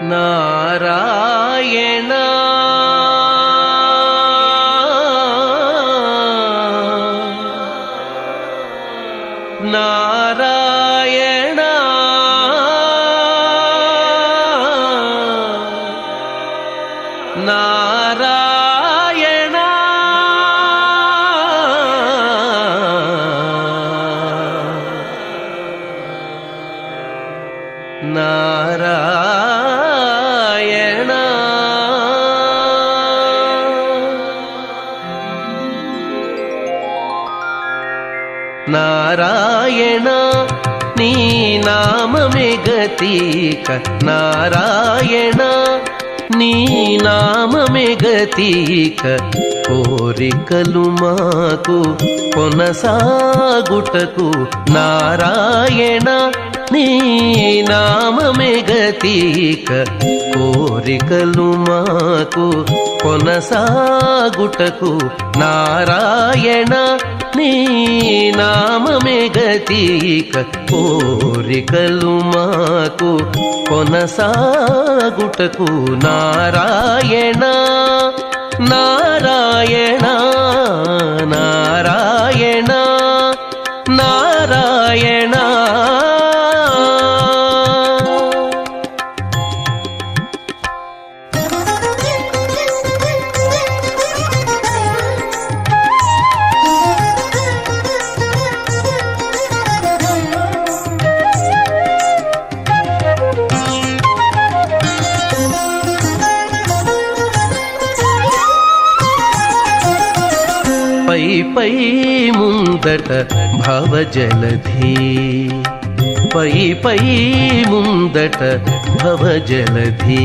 నారాయణ నారాయణ నారాయణ నారాయణ నారాయణ నీ నామమే గతిక నారాయణ నీ నామమే గతిక కోరికలు మాకు కొనసాగుటకు నారాయణ నీ నామమే గతిక కోరికలు మాకు కొనసాగుటకు నారాయణ నీ నామమే గతిక కోరికలు మాకు కొనసాగుటకు నారాయణ నారాయణ నారాయణ నారాయణ పై పై ముందట భవజలధి పై పై ముందట భవజలధి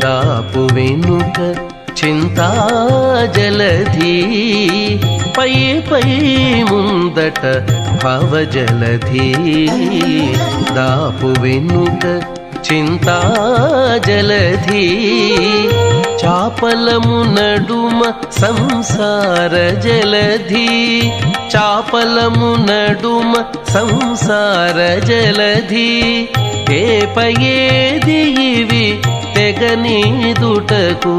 దాపు వెనుక చింతాజలధి పై పై ముందట భవజలధి దాపు వెనుక చింతాజలధి చాపలము నడుమ సంసార జలధి చాపలము నడుమ సంసార జలధి ఏపయేది ఇవి తెగనీదుటకు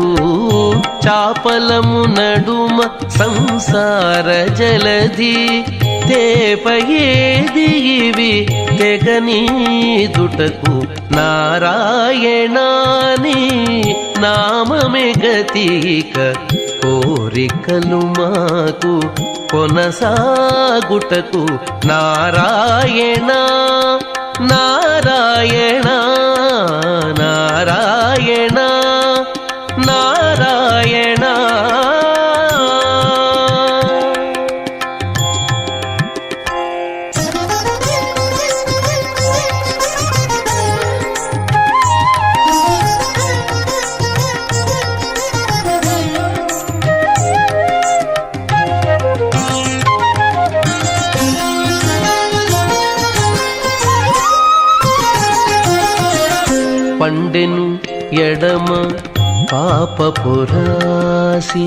చాపలము నడుమ సంసార జలధి తేపయేది ఇవి తెగనీదుటకు నారాయణాని నామమే గతిక కోరికలు మాకు కొనసాగుటకు నారాయణ నారాయణ నారాయణ నారాయణ పండెను ఎడమ పాపపురాసి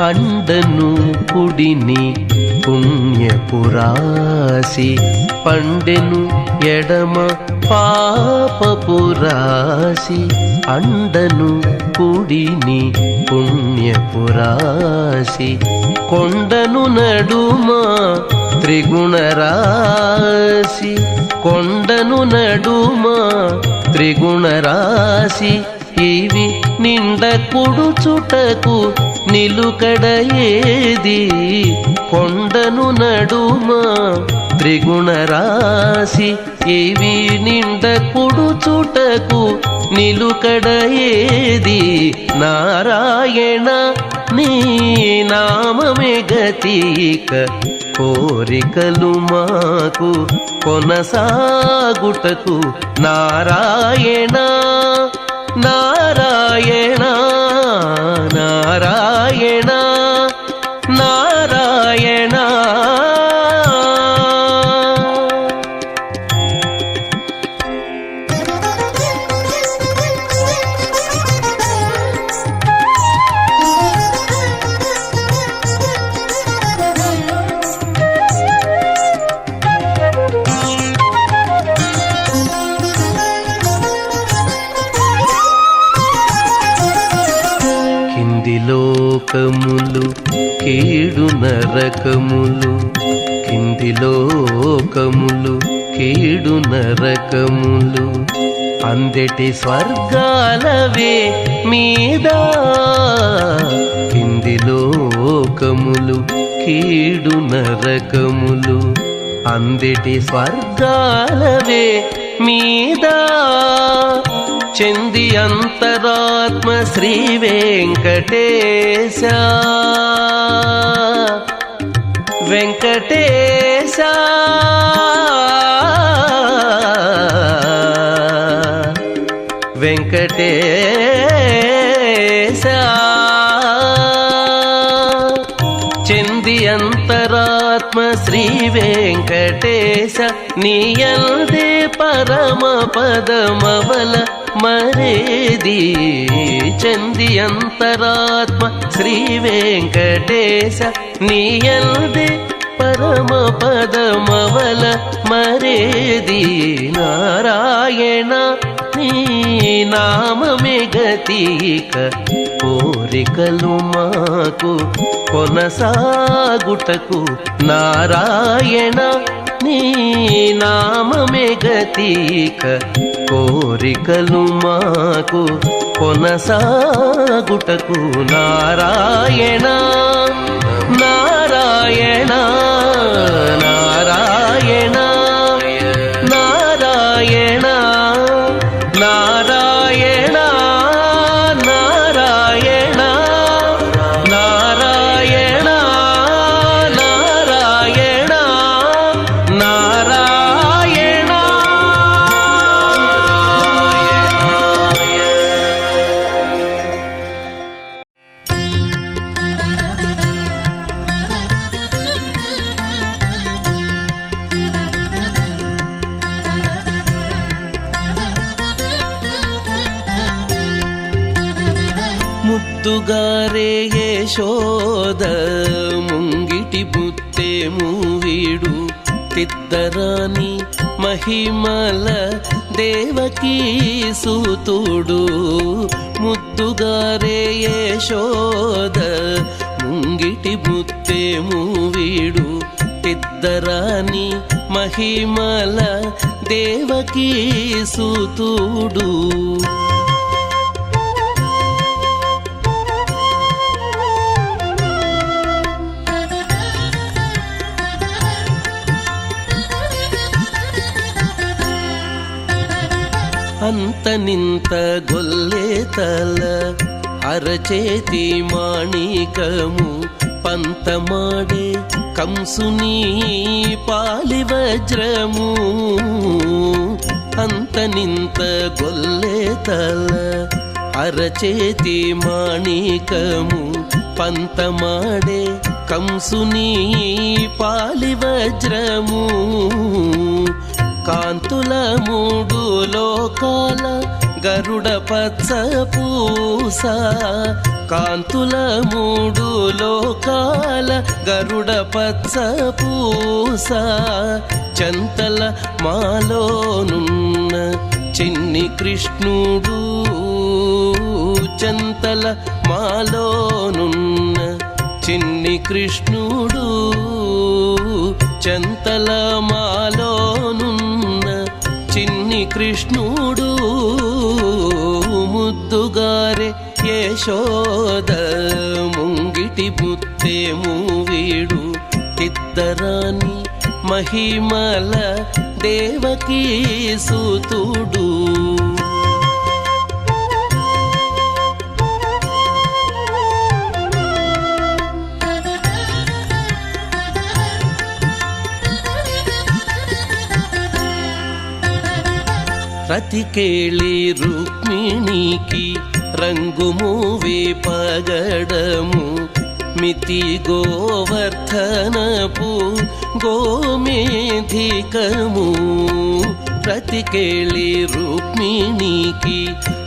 అండను కుడిని పుణ్యపురాసి పండెను ఎడమ పాపపురాసి అండను కుడిని పుణ్యపురాసి కొండను నడుమ త్రిగుణరాశి కొండను నడుమ త్రిగుణరాశి ఇవి నిండ కుడుచుటకు నిలుకడ ఏది కొండను నడుమ త్రిగుణరాశి ఇవి నిండ కుడుచుటకు నిలుకడ ఏది నారాయణ నీ నామమే గతిక కోరికలు మాకు కొనసాగుటకు నారాయణ నారాయణ నారాయణ నారాయణ లోకములు కీడు నరకములు కింది లోకములు కీడు నరకములు అందెటి స్వర్గాలవే మీద కింది లోకములు కీడు నరకములు అందెటి స్వర్గాలవే మీద చెంది అంతరాత్మ శ్రీ వెంకటేశ వెంకటేశ వెంకటేశ చెంది అంతరాత్మ శ్రీ వెంకటేశ నీయందే పరమ పదమవల మరేది చెంది అంతరాత్మ శ్రీ వెంకటేశ నీయందే పరమ పదమవల మరేది నారాయణ నీ నామమే గతిక కోరికలు మాకు కొనసాగుటకు నారాయణ నీ నామమే గతిక కోరికలు మాకు కొనసాగుటకు నారాయణ నారాయణ నారాయణ నారాయణ నారాయణ నారాయణ నారాయణ నారాయణ నారాయణ ముద్దుగారే యశోద ముంగిటి బుత్తే మూవీడు తిద్దరాని మహిమల దేవకీ సూతుడు ముద్దుగారే యశోద ముంగిటి బుత్తే మూవీడు తిద్దరాని మహిమల దేవకీ సూతుడు అంత నింత గొల్లే తల అరచేతి మాణికము పంతమాడే కంసుని పాలి వజ్రము అంత నింత గొల్లే తల అరచేతి మాణికము పంతమాడే కంసుని పాలి వజ్రము కాంతుల మూడు లోకాల గరుడ పచ్చ పూస కాంతుల మూడు లోకాల గరుడ పచ్చ పూస చంతల మాలోనున్న చిన్ని కృష్ణుడు చంతల మాలోనున్న చిన్ని కృష్ణుడు చంతల మాలోనున్న చిన్ని కృష్ణుడు ముద్దుగారే యశోద ముంగిటి బుత్తే మూవీడు తిద్దరాని మహిమల దేవకీ సూతుడు రతికేళి రుక్మిణికి రంగు మూవే పగడము మితి గోవర్ధనపు గోమేధికము రతికేళి రుక్మిణికి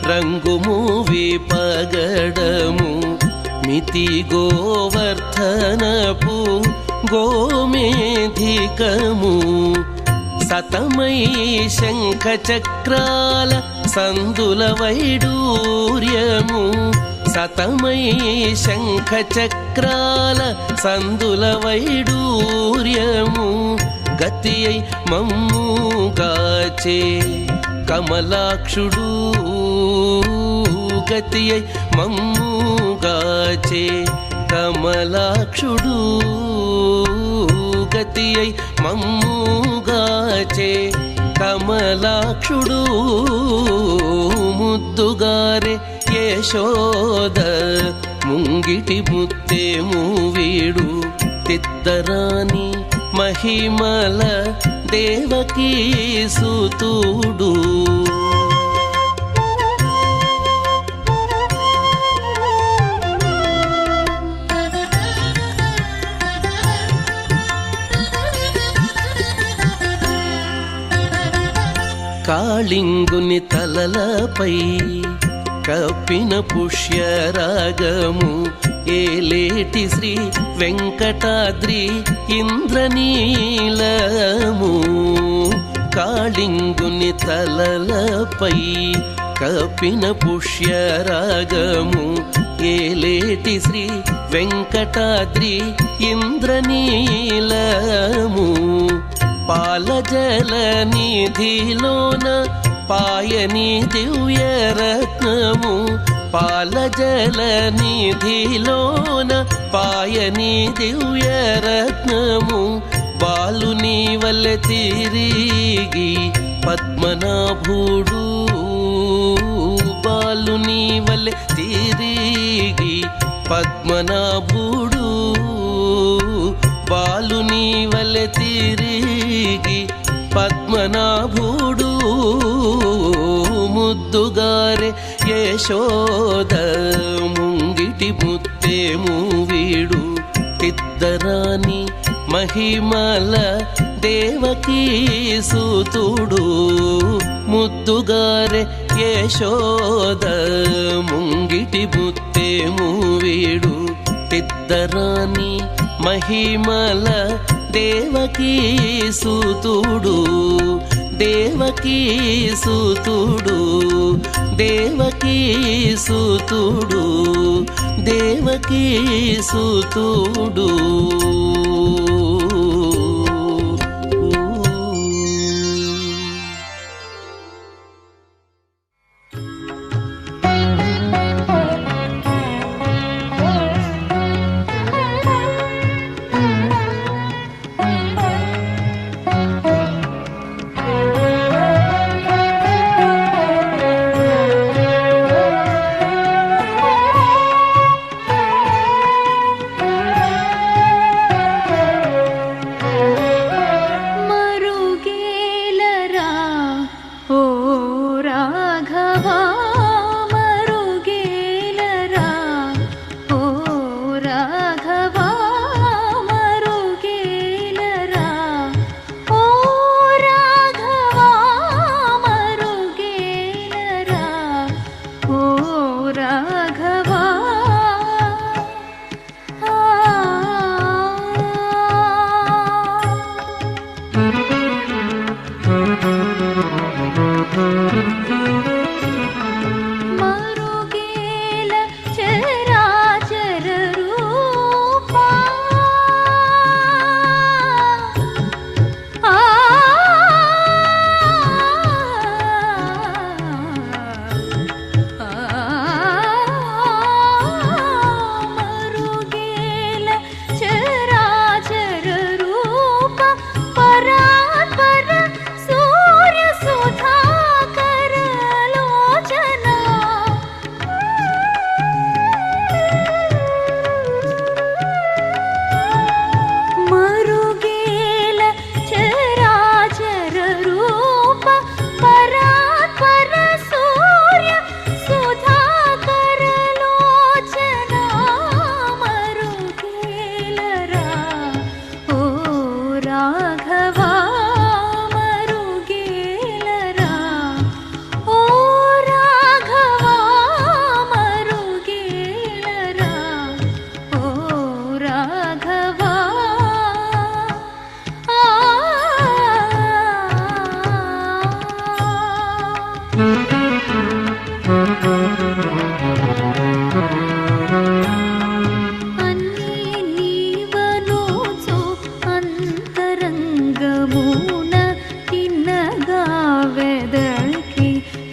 రంగు మూవే పగడము మితి గోవర్ధనపు గోమేధికము సతమై శంఖ చక్రాల సందుల వైడూర్యము సతమై శంఖ చక్రాల సందుల వైడూర్యము గతి అయి మమ్ముగాచే కమలాక్షుడు గతి అయి మమ్ముగాచే కమలాక్షుడు గతి అయి మమ్ముగాచే కమలాక్షుడు ముద్దుగారే యశోద ముంగిటి ముత్తేము వీడు తిద్దరాని మహిమల దేవకీ సుతుడు కాళింగుని తలలపై కప్పిన పుష్యరాగము ఏలేటి శ్రీ వెంకటాద్రి ఇంద్రనీలము కాళింగుని తలలపై కప్పిన పుష్యరాగము ఏలేటి శ్రీ వెంకటాద్రి ఇంద్రనీలము పాలజల నిధిలోన పాయని దివ్యరత్నము పాలజల నిధిలోన పాయని దివ్యరత్నము బాలుని వల్లె తిరిగి పద్మనాభుడు బాలుని వల్లె తిరిగి పద్మనాభుడు బాలుని వల్లె తిరిగి పద్మనాభుడు ముద్దుగారే యశోద ముంగిటి ముత్తేము వీడు తిద్దరాని మహిమల దేవకీ సుతుడు ముద్దుగారే యశోద ముంగిటి ముత్తేము వీడు తిద్దరాని మహిమల దేవకీ సుతుడు దేవకీ సుతుడు దేవకీ సుతుడు దేవకీ సుతుడు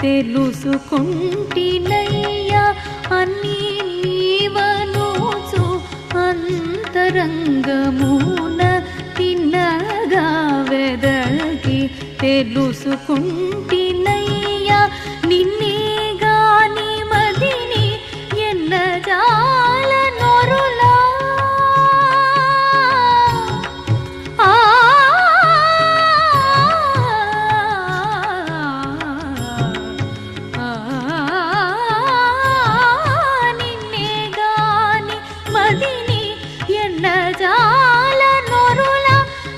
తెలుసుకుంటినయ్యా అన్నీ నీవనుచు అంతరంగమున తిన్నగా వెదకి తెలుసుకుంటినయ్యా నిన్నే గాని మదిని ఎన్నజాల నొరులా నిన్నే గాని మదిని ఎన్నజాల నొరులా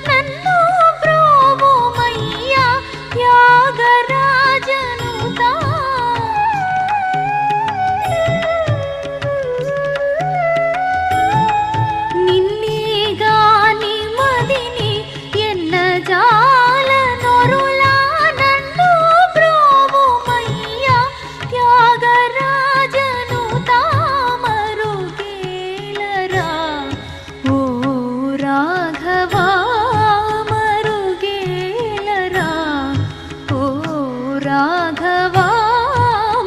నన్ను బ్రోవుమయ్యా త్యాగరాజనుతా నిన్నే గాని మదిని ఎన్నజాల నొరులా నన్ను బ్రోవుమయ్యా త్యాగరాజనుతా మరుగేలరా ఓ రాఘవా మరుగేలరా ఓ రాఘవా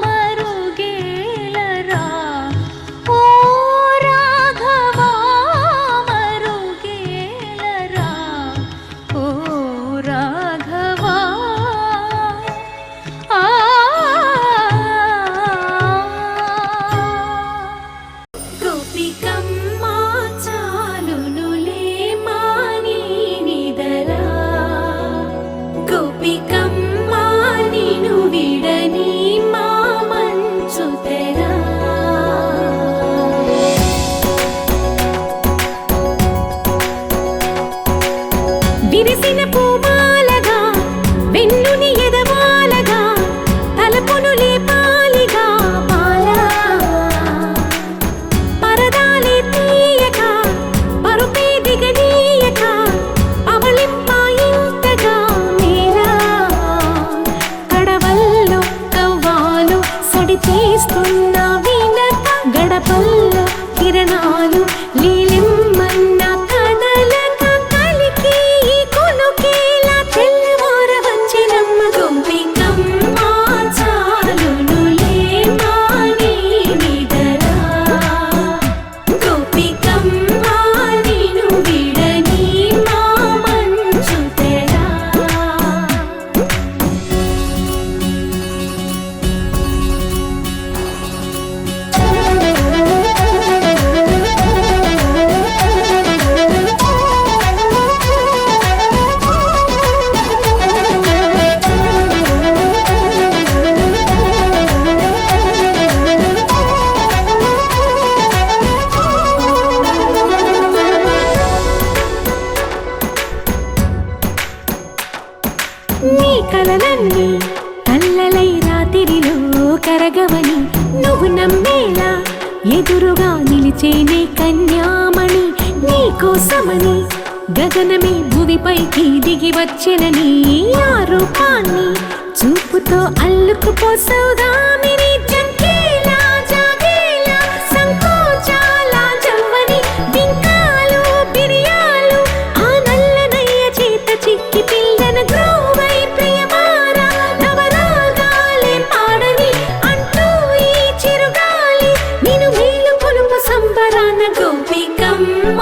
మరుగేలరా ఓ రాఘవా మరుగేలరా ఓ రాఘవా ఆ గోపికమ్మ చాలునులే మాని నిదరా గోపికమ్మ నిను విడని మా మంచు తెరా విరిసిన పూమాలగా వెన్నుని ఎదవాలగా తలపును లేపాలిగా బాలా పరదాలే తీయక పరుపే దిగనీయక అవలింపాయింతగా మేరా కడవల్లో కవ్వాలు సడి చేస్తున్న వినత గడపల్లో కిరణాలు లీలిమ్మన్న కదలక కలికి ఈ కొనుకేలా తెల్లవార వచ్చినమ్మ గోపికమ్మ చాలునులే మాని నిదరా గోపికమ్మ నిను విడని మా మంచు తెరా నీ కలలన్నీ కల్లలై రాత్రిలో కరగవని నువ్వు నమ్మేలా ఎదురుగా నిలిచేనే కన్యామణి నీ కోసమని గగనమే భువిపైకి దిగి వచ్చెనని ఆ రూపాన్ని చూపుతో అల్లుకుపోసౌదామిని జంకేలా జాగేలా సంకోచాల జవ్వని బింకాలు బిరియాలు ఆ నల్లనయ్య చేత చిక్కి పిల్లన గ్రోవై ప్రియమారా నవరాగాలే పాడని అంటూ ఈ చిరుగాలి నిన్ను మేలు కొలుపు సంబరాన గోపికమ్మ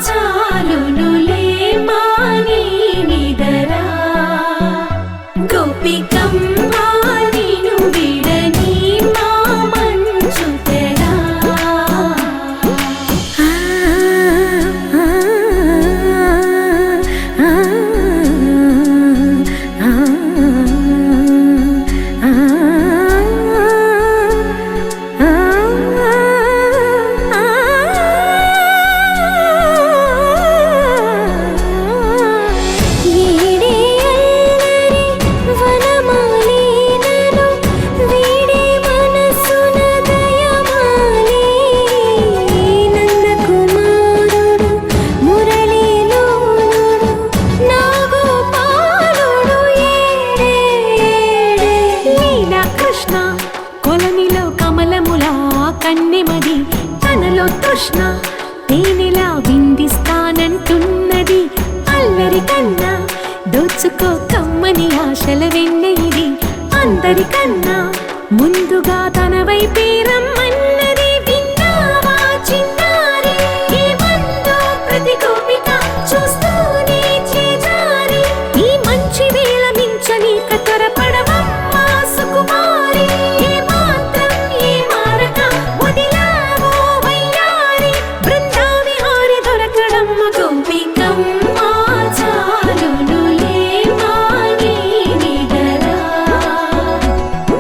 చాలునులే మాని నిదరా గోపికమ్మ నిను విడని మా మంచు తెరా ఏడే అల్లరి వనమాలినను వీడే మనసున దయమాలి నందకుమారుడు మురళీలోనుడు నాగోపాలుడు ఏడే లీలా కృష్ణ కొలనిలో కమలములా కన్నెమది తనలో తృష్ణ తేనెలా విందిస్తానంటున్నది అల్లరి కన్నా దోచుకో కమ్మని ఆశల వెన్నె ఇది అందరికన్నా ముందుగా తన వైపే రమ్మన్నది విన్నావా చిన్నారి? ఏమందో ప్రతి గోపిక చూస్తూనే చేజారి. ఈ మంచి వేళ మించని కతరపడవమ్మా సుకుమారి. ఏ మాత్రం ఏ మారక వదిలావో వయ్యారి. బృందావిహారి దొరకడమ్మ గోపికమ్మ చాలునులే మాని నిడరా.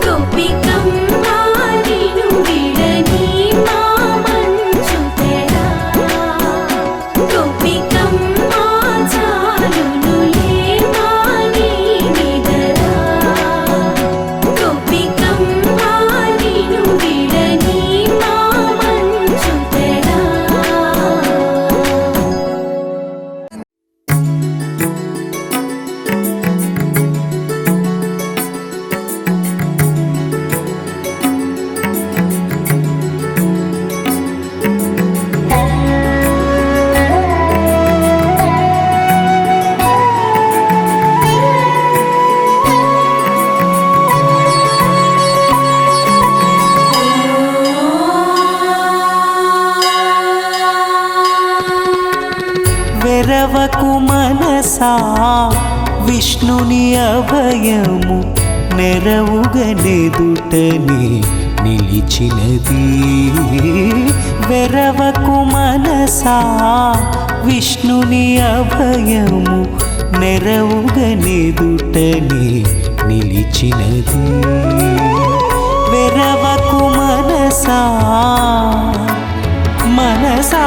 గోపికమ్మ నిను విడని మా మంచు తెరా. గోపికమ్మ చాలునులే మాని నిడరా. గోపికమ్మ నిను విడని మా మంచు తెరా. వెరవకు మనసా విష్ణుని అభయము నెరవుగనెదుటనే నిలిచినది. వెరవకు మనసా విష్ణుని అభయము నెరవుగనెదుటనే నిలిచినది. వెరవకు మనసా మనసా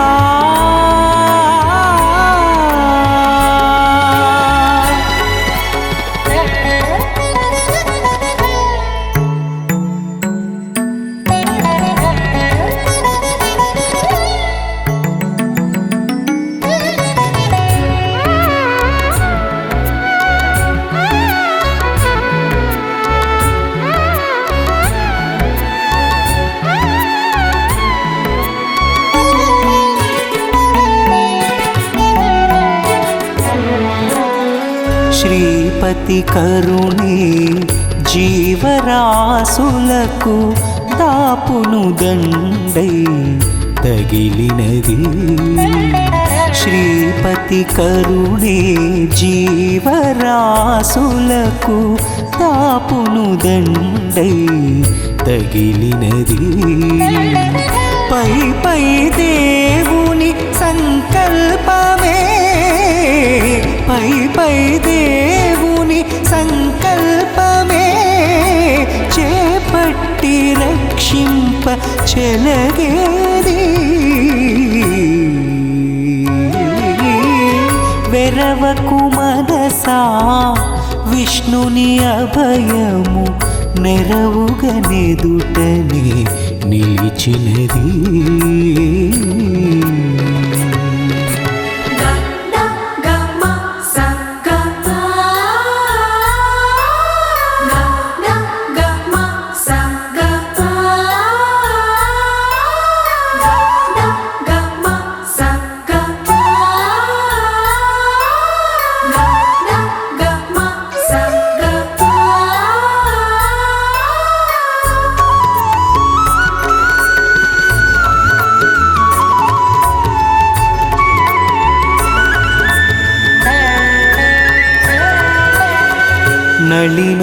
శ్రీపతి కరుణే జీవరాసులకు దాపును దండై తగిలినది. శ్రీపతి కరుణే జీవరాసులకు దాపును దండై తగిలినది. పై పై దేవుని సంకల్పమే పై పై దేవుని సంకల్పమే చేపట్టి రక్షింప చెలగేది. వెరవకు మనసా విష్ణుని అభయము నెరవుగనెదుటనే నిలిచినది.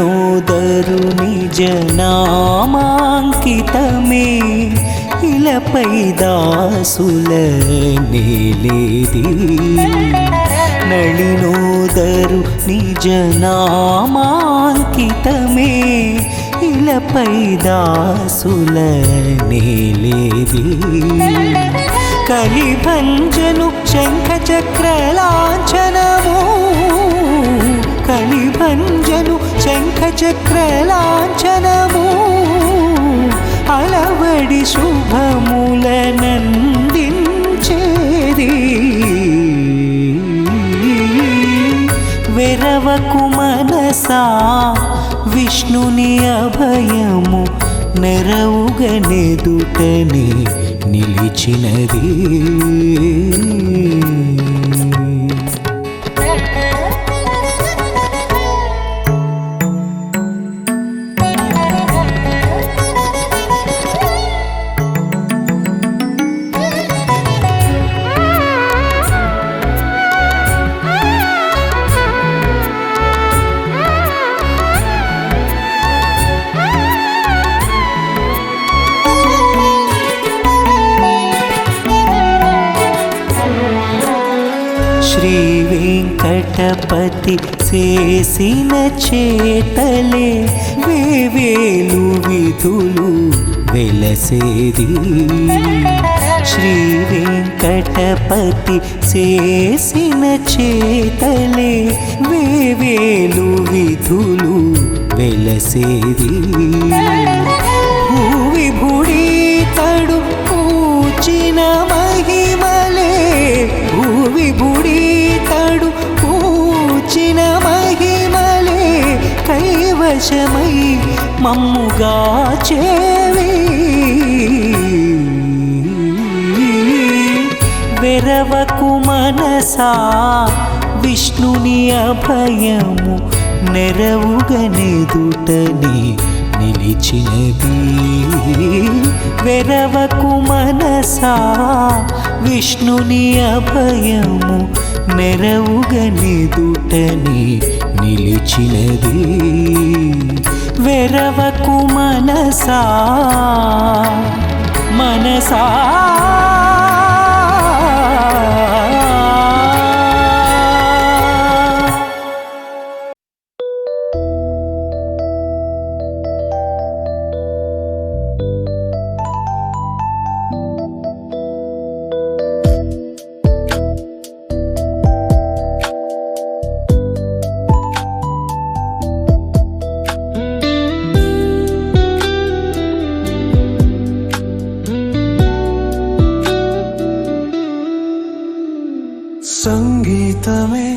నళినోదరుని జనామాంకితమే ఇలపై దాసుల నేలేది. నళినోదరుని జనామాంకితమే ఇలపై దాసుల నేలేది. కలిభంజను శంఖ చక్రలాంఛనము కలిభంజను శంఖ చక్రలాంఛనము అలవడి శుభములనందించేది. వెరవకు మనసా విష్ణుని అభయము నెరవుగనెదుటనే నిలిచినది. వెంకటపతి చేసిన చేతలే వేవేలు విధులు వెలసేది. శ్రీ వెంకటపతి చేసిన చేతలే వేవేలు విధులు వెలసేది. భూవిభుడి తడు పూచిన మహిమలే భూవిభుడి తడు పూచిన మహిమలే కైవశమై మమ్ముగా చేవి. వెరవకు మనసా విష్ణుని అభయము నెరవుగనెదుటని నిలిచినది. వెరవకు మనసా విష్ణుని అభయము నెరవుగనెదుటని నిలిచినది. వెరవకు మనసా మనసా సంగీతమే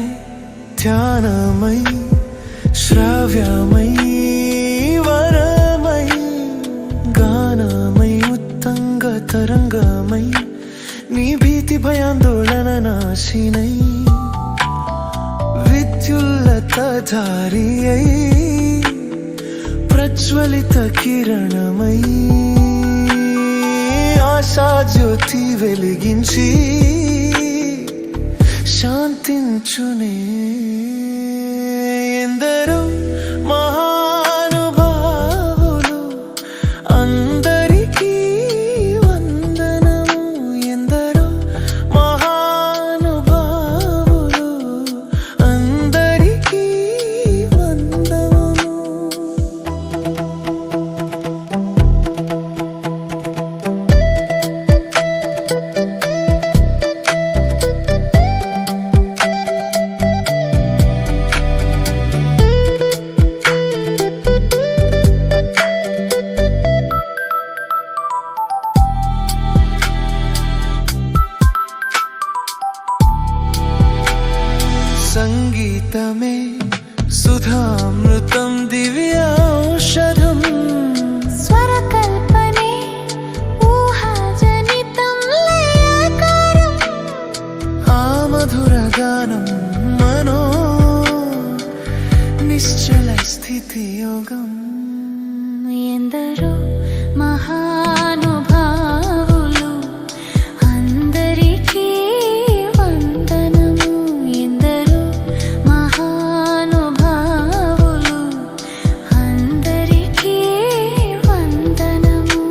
ధ్యానమై శ్రావ్యమై వరమై గానమై ఉత్తంగ తరంగమై నీ భీతి భయాందోళన నాశినై విద్యుల్లత ధారి అయి ప్రజ్వలిత కిరణమై ఆశాజ్యోతి వెలిగించి శాంతించునే. ఎందరో మహానుభావులు అందరికీ వందనము. ఎందరో మహానుభావులు అందరికీ వందనము. సంగీతమే సుధామృతం దివ్యౌషధం స్వరకల్పనే ఊహాజనితం లయకారం ఆ మధుర గానం మనో నిశ్చల స్థితి యోగం. ఎందరో మహానుభావులు అందరికీ వందనము. ఎందరో మహానుభావులు అందరికీ వందనము.